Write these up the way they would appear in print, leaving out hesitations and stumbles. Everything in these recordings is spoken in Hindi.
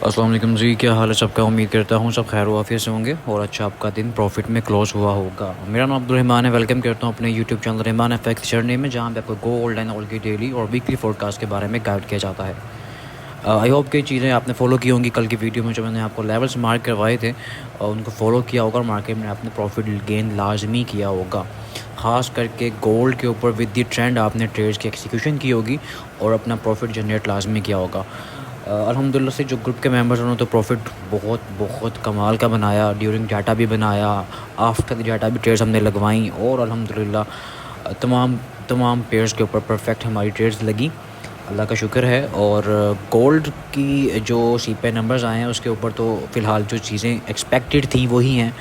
अस्सलाम वालेकुम जी, क्या हाल है सबका। उम्मीद करता हूँ सब खैर वाफियत से होंगे और अच्छा आपका दिन प्रॉफिट में क्लोज हुआ होगा। मेरा नाम अब्दुल रहमान है। वेलकम करता हूँ अपने YouTube channel Rahman FX journey में, जहाँ पे आपको गोल्ड एंड ऑयल की डेली और वीकली फोरकास्ट के बारे में गाइड किया जाता है। आई होप कि चीज़ें आपने फॉलो की होंगी। कल की वीडियो में जो मैंने आपको लेवल्स मार्क करवाए थे और उनको फॉलो किया होगा और मार्केट में आपने प्रॉफिट गेन लाजमी किया होगा। ख़ास करके गोल्ड के ऊपर विद द ट्रेंड आपने ट्रेड्स की एक्सिक्यूशन की होगी और अपना प्रॉफिट जनरेट लाजमी किया होगा। अल्हम्दुलिल्लाह से जो ग्रुप के मेंबर्स उन्होंने तो प्रॉफिट बहुत बहुत कमाल का बनाया। ड्यूरिंग डाटा भी बनाया, आफ्टर द डाटा भी ट्रेड्स हमने लगवाई और अल्हम्दुलिल्लाह तमाम तमाम पेयर्स के ऊपर परफेक्ट हमारी ट्रेड्स लगी। अल्लाह का शुक्र है। और गोल्ड की जो सीपीआई नंबर्स आए हैं उसके ऊपर तो फ़िलहाल जो चीज़ें एक्सपेक्टेड थी वही हैं।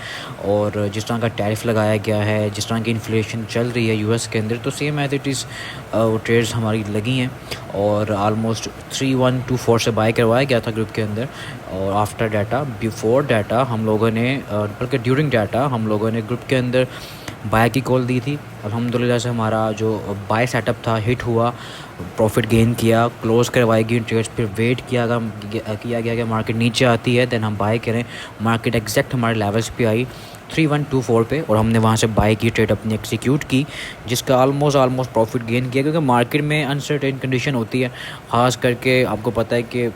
और जिस तरह का टैरिफ लगाया गया है, जिस तरह की इन्फ्लेशन चल रही है यूएस के अंदर, तो सेम एज इट इज़ वो ट्रेड्स हमारी लगी हैं। और आलमोस्ट 3124 से बाय करवाया गया था ग्रुप के अंदर। और आफ्टर डाटा, बिफोर डाटा हम लोगों ने, बल्कि ड्यूरिंग डाटा हम लोगों ने ग्रुप के अंदर बाय की कॉल दी थी। अल्हम्दुलिल्लाह से हमारा जो बाय सेटअप था हिट हुआ, प्रॉफिट गेन किया, क्लोज़ करवाएगी ट्रेड्स। फिर वेट किया गया कि मार्केट नीचे आती है देन हम बाय करें। मार्केट एग्जैक्ट हमारे लेवल्स पे आई 3124 पे और हमने वहाँ से बाय की ट्रेड अपनी एक्सिक्यूट की, जिसका ऑलमोस्ट प्रॉफिट गेन किया। क्योंकि मार्केट में अनसर्टेन कंडीशन होती है, ख़ास करके आपको पता है कि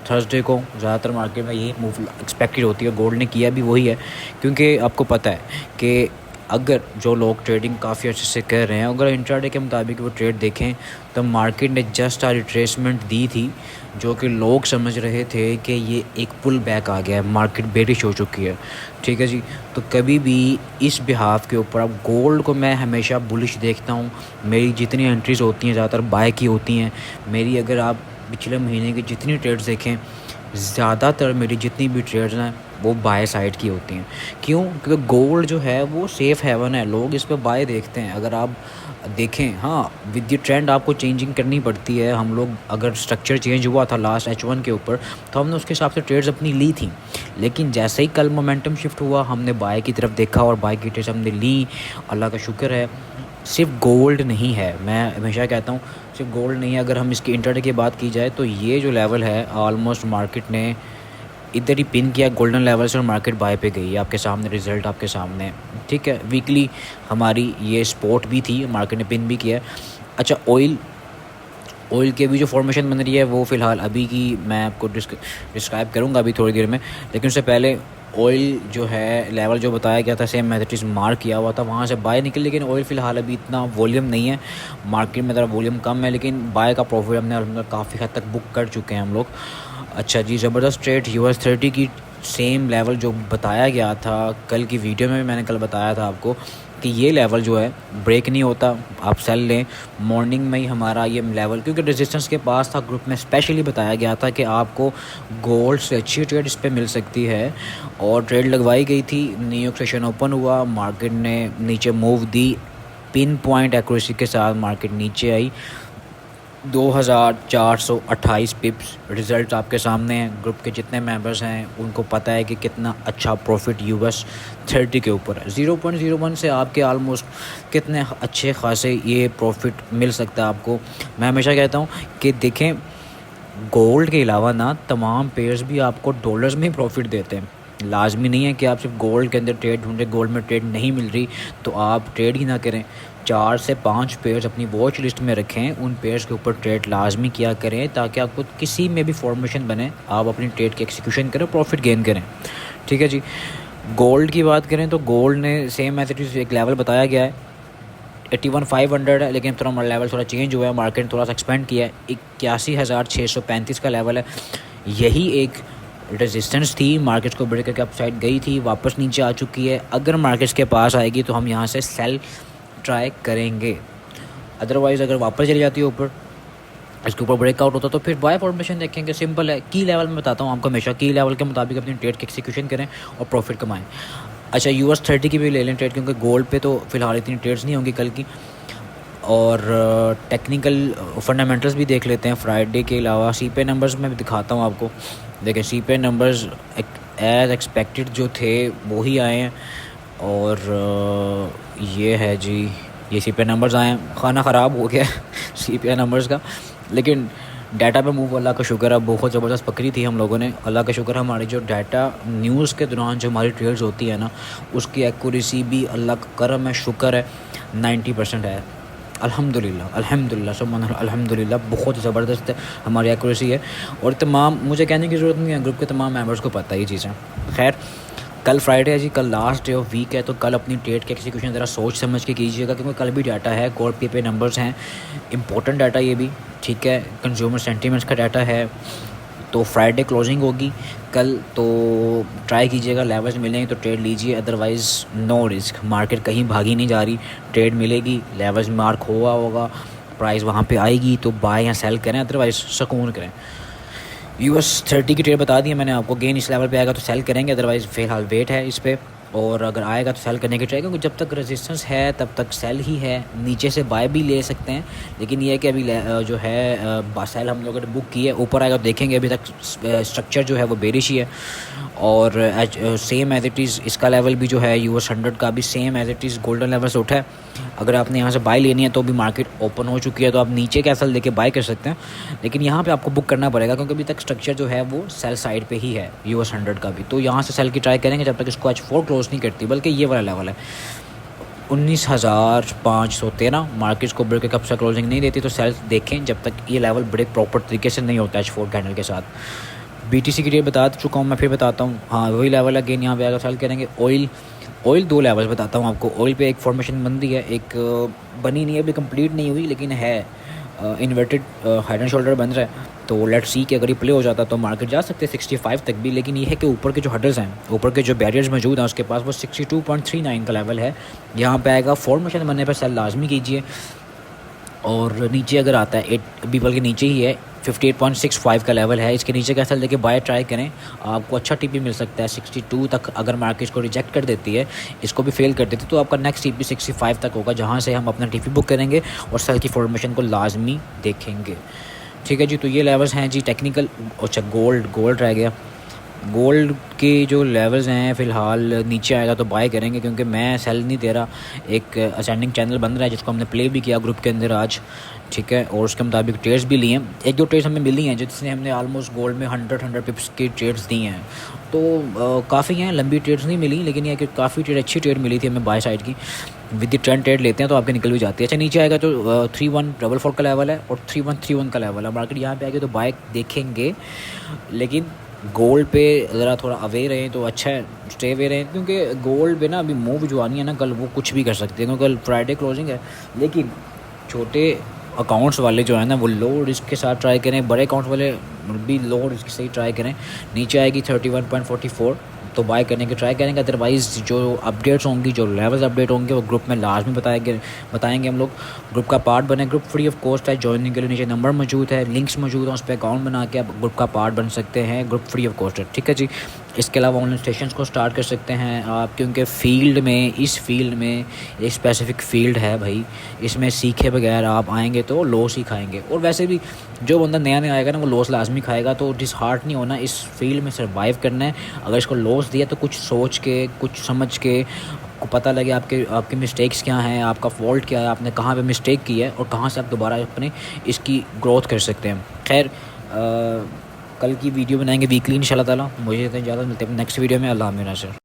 थर्सडे को ज़्यादातर मार्केट में यही मूव एक्सपेक्टेड होती है। गोल्ड ने किया भी वही है, क्योंकि आपको पता है कि अगर जो लोग ट्रेडिंग काफ़ी अच्छे से कर रहे हैं, अगर इंट्राडे के मुताबिक वो ट्रेड देखें तो मार्केट ने जस्ट रिट्रेसमेंट दी थी, जो कि लोग समझ रहे थे कि ये एक पुल बैक आ गया है, मार्केट बेरिश हो चुकी है। ठीक है जी। तो कभी भी इस बिहाफ के ऊपर, अब गोल्ड को मैं हमेशा बुलिश देखता हूँ। मेरी जितनी एंट्रीज़ होती हैं ज़्यादातर बाय की होती हैं। मेरी अगर आप पिछले महीने की जितनी ट्रेड्स देखें, ज़्यादातर मेरी जितनी भी ट्रेड्स हैं वो बाय साइड की होती हैं। क्यों? क्योंकि गोल्ड जो है वो सेफ़ हेवन है, लोग इस पे बाय देखते हैं। अगर आप देखें, हाँ, विद द ट्रेंड आपको चेंजिंग करनी पड़ती है। हम लोग, अगर स्ट्रक्चर चेंज हुआ था लास्ट H1 के ऊपर, तो हमने उसके हिसाब से ट्रेड्स अपनी ली थी। लेकिन जैसे ही कल मोमेंटम शिफ्ट हुआ, हमने बाय की तरफ देखा और बाय की ट्रेड्स हमने ली। अल्लाह का शुक्र है। सिर्फ गोल्ड नहीं है, मैं हमेशा कहता हूँ सिर्फ गोल्ड नहीं है। अगर हम इसकी इंटरडे की बात की जाए तो ये जो लेवल है ऑलमोस्ट मार्केट ने इधर ही पिन किया गोल्डन लेवल से और मार्केट बाय पे गई है। आपके सामने रिज़ल्ट आपके सामने है। ठीक है, वीकली हमारी ये स्पोर्ट भी थी, मार्केट ने पिन भी किया है। अच्छा, ऑयल की भी जो फॉर्मेशन बन रही है वो फ़िलहाल अभी की मैं आपको डिस्क्राइब करूँगा अभी थोड़ी देर में। लेकिन उससे पहले ऑयल जो है लेवल जो बताया गया था सेम मैथमेटिक्स मार्क किया हुआ था, वहाँ से बाय निकली। लेकिन ऑयल फ़िलहाल अभी इतना वॉल्यूम नहीं है, मार्केट में ज़रा वॉल्यूम कम है, लेकिन बाय का प्रॉफिट हमने अलहमदिल्ला काफ़ी हद तक बुक कर चुके हैं हम लोग। अच्छा जी, ज़बरदस्त ट्रेड US30 की सेम लेवल जो बताया गया था कल की वीडियो में भी, मैंने कल बताया था आपको कि ये लेवल जो है ब्रेक नहीं होता, आप सेल लें। मॉर्निंग में ही हमारा ये लेवल, क्योंकि रेजिस्टेंस के पास था, ग्रुप में स्पेशली बताया गया था कि आपको गोल्ड से अच्छी ट्रेड इस पर मिल सकती है। और ट्रेड लगवाई गई थी। न्यूयॉर्क सेशन ओपन हुआ, मार्केट ने नीचे मूव दी, पिन पॉइंट एक्यूरेसी के साथ मार्केट नीचे आई 2428 पिप्स। रिज़ल्ट आपके सामने हैं। ग्रुप के जितने मेंबर्स हैं उनको पता है कि कितना अच्छा प्रॉफिट US30 के ऊपर है। 0.01 से आपके ऑलमोस्ट कितने अच्छे खासे ये प्रॉफिट मिल सकता है आपको। मैं हमेशा कहता हूँ कि देखें, गोल्ड के अलावा ना तमाम पेयर्स भी आपको डॉलर्स में ही प्रॉफिट देते हैं। लाजमी नहीं है कि आप सिर्फ गोल्ड के अंदर ट्रेड ढूंढें, गोल्ड में ट्रेड नहीं मिल रही तो आप ट्रेड ही ना करें। 4 से 5 पेयर्स अपनी वॉच लिस्ट में रखें, उन पेयर्स के ऊपर ट्रेड लाजमी किया करें, ताकि आपको किसी में भी फॉर्मेशन बने आप अपनी ट्रेड की एक्सिक्यूशन करें, प्रॉफिट गेन करें। ठीक है जी। गोल्ड की बात करें तो गोल्ड ने सेम एज इट इज़ एक लेवल बताया गया है 81,500 है, लेकिन थोड़ा हमारा लेवल थोड़ा चेंज हुआ है, मार्केट ने थोड़ा सा एक्सपेंड किया है। 81,635 का लेवल है। यही एक रेजिस्टेंस थी, मार्केट को ब्रेक करके अप साइड गई थी, वापस नीचे आ चुकी है। अगर मार्केट्स के पास आएगी तो हम यहाँ से सेल ट्राई करेंगे। अदरवाइज़ अगर वापस चली जाती है ऊपर, इसके ऊपर ब्रेकआउट होता तो फिर बाय फॉर्मेशन देखेंगे। सिंपल है। की लेवल में बताता हूँ आपको, हमेशा की लेवल के मुताबिक अपनी ट्रेड की एक्सिक्यूशन करें और प्रॉफिट कमाएं। अच्छा, US30 की भी ले लें ट्रेड, क्योंकि गोल्ड पे तो फ़िलहाल इतनी ट्रेड्स नहीं होंगी कल की। और टेक्निकल फंडामेंटल्स भी देख लेते हैं फ्राइडे के अलावा। सीपीआई नंबर्स में भी दिखाता हूँ आपको। देखें, सीपीआई नंबर्स एज एक्सपेक्टेड जो थे वो ही आए हैं। और ये है जी, ये सीपीआई नंबर्स आए हैं। खाना ख़राब हो गया सीपीआई नंबर्स का, लेकिन डाटा पे मूव अल्लाह का शुक्र है बहुत ज़बरदस्त पकड़ी थी हम लोगों ने। अल्लाह का शुक्र है हमारी जो डाटा न्यूज़ के दौरान जो हमारी ट्रेड्स होती है ना, उसकी एक्यूरेसी भी अल्लाह का करम है, शुक्र है, 90% है। अल्हम्दुलिल्लाह अल्हम्दुलिल्लाह सुभान अल्हम्दुलिल्लाह, बहुत ज़बरदस्त है हमारी एक्यूरेसी है। और तमाम, मुझे कहने की ज़रूरत नहीं है, ग्रुप के तमाम मेंबर्स को पता ही चीज़ें। खैर, कल फ्राइडे है जी, कल लास्ट डे ऑफ वीक है, तो कल अपनी ट्रेड के एक्सिक्यूशन ज़रा सोच समझ के कीजिएगा, क्योंकि कल भी डाटा है, कोर पे नंबर्स हैं, इंपॉर्टेंट डाटा ये भी, ठीक है, कंज्यूमर सेंटीमेंट्स का डाटा है। तो फ्राइडे क्लोजिंग होगी कल, तो ट्राई कीजिएगा, लेवल्स मिलेंगे तो ट्रेड लीजिए, अदरवाइज़ नो रिस्क। मार्केट कहीं भागी नहीं जा रही, ट्रेड मिलेगी, लेवल्स मार्क हुआ होगा, प्राइस वहाँ पे आएगी तो बाय या सेल करें, अदरवाइज़ सुकून करें। US30 की ट्रेड बता दी है मैंने आपको, गेन इस लेवल पे आएगा तो सेल करेंगे, अदरवाइज़ फ़िलहाल वेट है इस पर, और अगर आएगा तो सेल करने की ट्राई, क्योंकि जब तक रेजिस्टेंस है तब तक सेल ही है। नीचे से बाय भी ले सकते हैं, लेकिन ये है कि अभी जो है सेल हम लोगों ने बुक की है, ऊपर आएगा तो देखेंगे। अभी तक स्ट्रक्चर जो है वो बेरिश ही है, और सेम एज इट इज़ इसका लेवल भी जो है US100 का भी same as it is golden level से उठा है। अगर आपने यहाँ से बाय लेनी है तो अभी मार्केट ओपन हो चुकी है, तो आप नीचे का सेल लेके बाय कर सकते हैं, लेकिन यहाँ पे आपको बुक करना पड़ेगा, क्योंकि अभी तक स्ट्रक्चर जो है वो सेल साइड पे ही है US100 का भी। तो यहाँ से सेल की ट्राई करेंगे जब तक इसको H4 क्लोज नहीं करती, बल्कि ये वाला लेवल है 19,513। मार्केट को ब्रेक कब से क्लोजिंग नहीं देती, तो सेल देखें जब तक ये लेवल ब्रेक प्रॉपर तरीके से नहीं होता H4 कैंडल के साथ। BTC की रेट बता चुका हूँ मैं, फिर बताता हूँ। हाँ, वही लेवल अगेन यहाँ पे आकर सेल करेंगे। ऑयल 2 लेवल्स बताता हूँ आपको। ऑयल पे एक फॉर्मेशन बन रही है, एक बनी नहीं है, अभी कंप्लीट नहीं हुई, लेकिन है इन्वर्टेड हेड एंड शोल्डर बन रहा है। तो लेट्स सी कि अगर ये प्ले हो जाता तो मार्केट जा सकते हैं 65 तक भी, लेकिन ये है कि ऊपर के जो हडल्स हैं, ऊपर के जो बैरियर्स मौजूद हैं उसके पास, वो 62.39 का लेवल है। यहाँ पे आएगा, फॉर्मेशन बनने पर सेल लाजमी कीजिए। और नीचे अगर आता है 8 भी, बल्कि नीचे ही है, 58.65 का लेवल है, इसके नीचे का सेल देके बाय ट्राई करें, आपको अच्छा टीपी मिल सकता है 62 तक। अगर मार्केट को रिजेक्ट कर देती है, इसको भी फेल कर देती है, तो आपका नेक्स्ट टीपी 65 तक होगा, जहां से हम अपना टीपी बुक करेंगे और सेल की फॉर्मेशन को लाजमी देखेंगे। ठीक है जी, तो ये लेवल्स हैं जी टेक्निकल। अच्छा, गोल्ड रह गया। गोल्ड के जो लेवल्स हैं फ़िलहाल नीचे आएगा तो बाय करेंगे, क्योंकि मैं सेल नहीं दे रहा। एक असेंडिंग चैनल बन रहा है जिसको हमने प्ले भी किया ग्रुप के अंदर आज, ठीक है, और उसके मुताबिक ट्रेड्स भी लिए हैं। एक दो ट्रेड्स हमें मिली हैं जिससे हमने आलमोस्ट गोल्ड में 100 पिप्स की ट्रेड्स दी हैं, तो काफ़ी हैं। लंबी ट्रेड्स नहीं मिली, लेकिन यह कि काफ़ी अच्छी ट्रेड मिली थी हमें बाय साइड की। विद द ट्रेंड ट्रेड लेते हैं तो आपके निकल भी जाती है। अच्छा, नीचे आएगा तो 3144 का लेवल है और 3131 का लेवल है। मार्केट यहाँ पे आएगी तो बाय देखेंगे, लेकिन गोल्ड पे ज़रा थोड़ा अवे रहें तो अच्छा है, स्टे अवे रहें, क्योंकि गोल्ड पे ना अभी मूव जो आनी है ना कल, वो कुछ भी कर सकते हैं, क्योंकि कल फ्राइडे क्लोजिंग है। लेकिन छोटे अकाउंट्स वाले जो है ना, वो लो रिस्क के साथ ट्राई करें, बड़े अकाउंट्स वाले भी लो रिस्क से ही ट्राई करें। नीचे आएगी 31.44 तो बाय करने की ट्राई करेंगे, अदरवाइज़ जो अपडेट्स होंगी, जो लेवल्स अपडेट होंगे, वो ग्रुप में लाजमी बताएंगे हम लोग। ग्रुप का पार्ट बने, ग्रुप फ्री ऑफ कॉस्ट है, ज्वाइनिंग के लिए नीचे नंबर मौजूद है, लिंक्स मौजूद हैं, उस पर अकाउंट बना के आप ग्रुप का पार्ट बन सकते हैं। ग्रुप फ्री ऑफ कॉस्ट है, ठीक है जी। इसके अलावा ऑनलाइन स्टेशन को स्टार्ट कर सकते हैं आप, क्योंकि इस फील्ड में एक स्पेसिफिक फील्ड है भाई, इसमें सीखे बगैर आप आएंगे तो लॉस ही खाएंगे। और वैसे भी जो बंदा नया आएगा ना, वो लॉस लाजमी खाएगा, तो डिसहार्ट नहीं होना, इस फील्ड में सर्वाइव करना है। अगर इसको लॉस दिया तो कुछ सोच के, कुछ समझ के, आपको पता लगे आपके मिस्टेक्स क्या हैं, आपका फॉल्ट क्या है, आपने कहाँ पे मिस्टेक की है और कहाँ से आप दोबारा अपने इसकी ग्रोथ कर सकते हैं। खैर, कल की वीडियो बनाएंगे वीकली इंशाल्लाह ताला। मुझे इजाज़त मिलती है नेक्स्ट वीडियो में। अल्लाह हाफ़िज़।